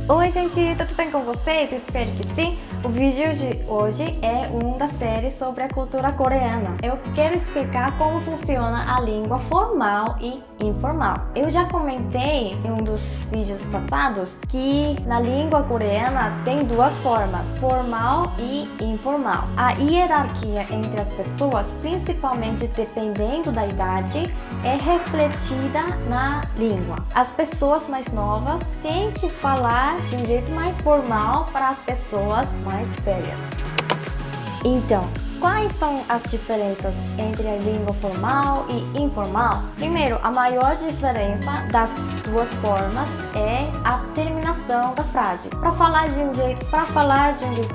Oi gente, tudo bem com vocês? Espero que sim. O vídeo de hoje é da série sobre a cultura coreana. Eu quero explicar como funciona a língua formal e informal. Eu já comentei em dos vídeos passados que na língua coreana tem duas formas, formal e informal. A hierarquia entre as pessoas, principalmente dependendo da idade, é refletida na língua. As pessoas mais novas têm que falar de um jeito mais formal para as pessoas mais velhas. Então, quais são as diferenças entre a língua formal e informal? Primeiro, a maior diferença das duas formas é a terminação da frase. Para falar de um jeito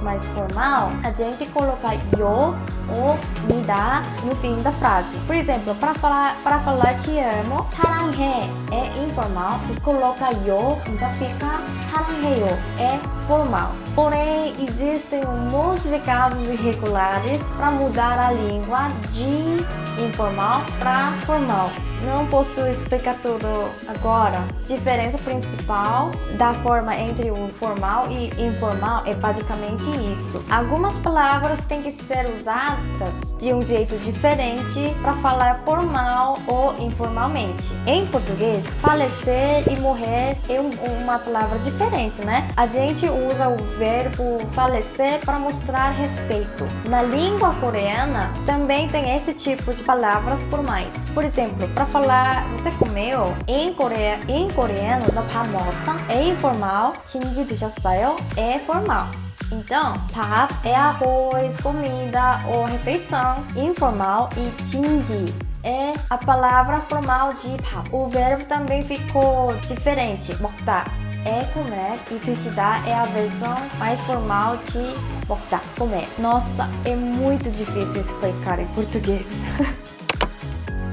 mais formal, a gente coloca yo ou mida no fim da frase. Por exemplo, para falar te amo, 사랑해 é informal e coloca yo, então fica 사랑해요, é formal. Porém, existem um monte de casos irregulares para mudar a língua de informal para formal. Não posso explicar tudo agora. Diferença principal da forma entre o formal e informal é basicamente isso. Algumas palavras têm que ser usadas de um jeito diferente para falar formal ou informalmente. Em português, falecer e morrer é uma palavra diferente, né? A gente usa o verbo falecer para mostrar respeito. Na língua coreana também tem esse tipo de palavras formais. Por exemplo, para falar você comeu em coreano no 밥 먹었어 é informal, 진지 드셨어요 é formal. Então, 밥 é arroz, comida ou refeição informal e 진지 é a palavra formal de 밥. O verbo também ficou diferente, 먹다 é comer e 드시다 é a versão mais formal de 먹다, comer. Nossa, é muito difícil explicar em português.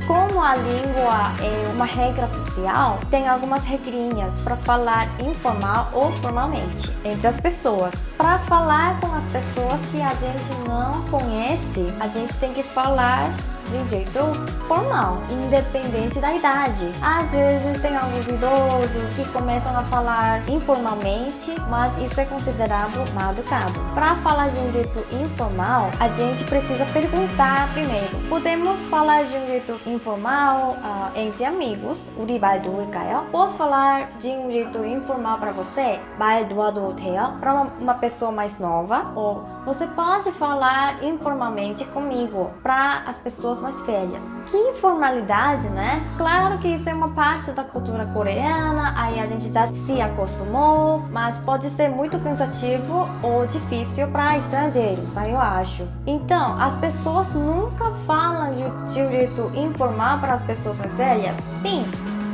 Como a língua é uma regra social, tem algumas regrinhas para falar informal ou formalmente entre as pessoas. Para falar com as pessoas que a gente não conhece, a gente tem que falar de um jeito formal, independente da idade. Às vezes tem alguns idosos que começam a falar informalmente, mas isso é considerado mal educado. Para falar de um jeito informal, a gente precisa perguntar primeiro. Podemos falar de um jeito informal entre amigos? 우리 말 놓을까요? Posso falar de um jeito informal para você? 말 놓아도 돼요? Para uma pessoa mais nova, ou você pode falar informalmente comigo para as pessoas mais velhas. Que informalidade, né? Claro que isso é uma parte da cultura coreana, aí a gente já se acostumou, mas pode ser muito cansativo ou difícil para estrangeiros, aí eu acho. Então, as pessoas nunca falam de um jeito informal para as pessoas mais velhas? Sim,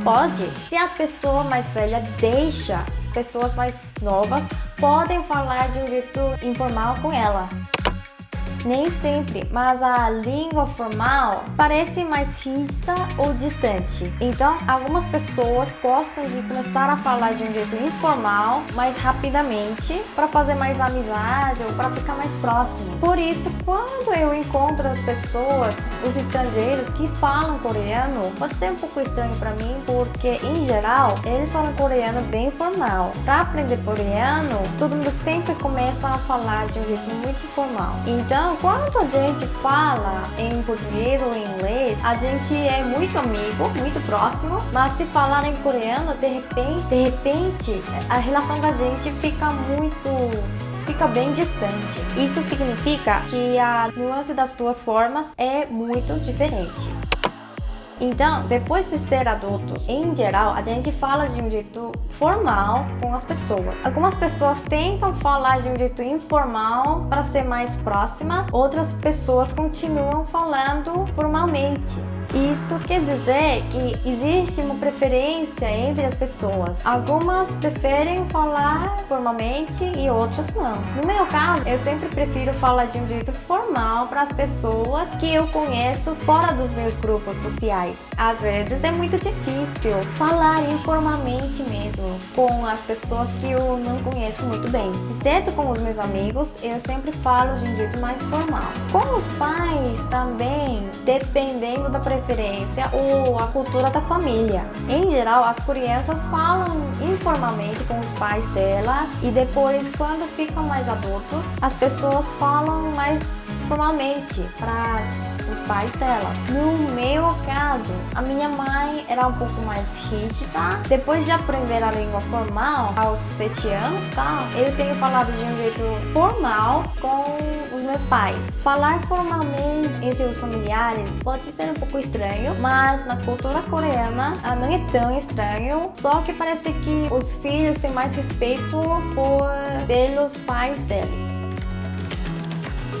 pode. Se a pessoa mais velha deixa, pessoas mais novas podem falar de um jeito informal com ela. Nem sempre, mas a língua formal parece mais rígida ou distante. Então, algumas pessoas gostam de começar a falar de um jeito informal, mais rapidamente, para fazer mais amizade ou para ficar mais próximo. Por isso, quando eu encontro as pessoas, os estrangeiros que falam coreano, pode ser um pouco estranho para mim, porque em geral eles falam coreano bem formal. Para aprender coreano, todo mundo sempre começa a falar de um jeito muito formal. Então, quando a gente fala em português ou em inglês, a gente é muito amigo, muito próximo, mas se falar em coreano, de repente, a relação da gente fica bem distante. Isso significa que a nuance das duas formas é muito diferente. Então, depois de ser adultos, em geral, a gente fala de um jeito formal com as pessoas. Algumas pessoas tentam falar de um jeito informal para ser mais próximas, outras pessoas continuam falando formalmente. Isso quer dizer que existe uma preferência entre as pessoas. Algumas preferem falar formalmente e outras não. No meu caso, eu sempre prefiro falar de um jeito formal para as pessoas que eu conheço fora dos meus grupos sociais. Às vezes é muito difícil falar informalmente mesmo com as pessoas que eu não conheço muito bem. Exceto com os meus amigos, eu sempre falo de um jeito mais formal. Com os pais também, dependendo da preferência referência ou a cultura da família. Em geral, as crianças falam informalmente com os pais delas e depois, quando ficam mais adultos, as pessoas falam mais formalmente para os pais delas. No meu caso, a minha mãe era um pouco mais rígida. Depois de aprender a língua formal aos 7 anos, tá? Eu tenho falado de um jeito formal com os meus pais. Falar formalmente entre os familiares pode ser um pouco estranho, mas na cultura coreana não é tão estranho, só que parece que os filhos têm mais respeito pelos pais deles.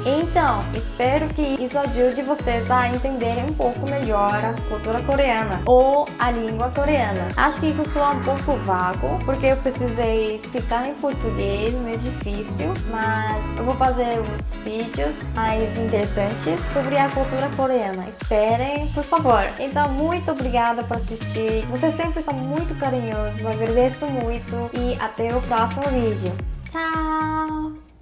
Então, espero que isso ajude vocês a entenderem um pouco melhor a cultura coreana ou a língua coreana. Acho que isso soa um pouco vago, porque eu precisei explicar em português, meio difícil, mas eu vou fazer os vídeos mais interessantes sobre a cultura coreana. Esperem, por favor. Então, muito obrigada por assistir. Vocês sempre são muito carinhosos, agradeço muito e até o próximo vídeo. Tchau!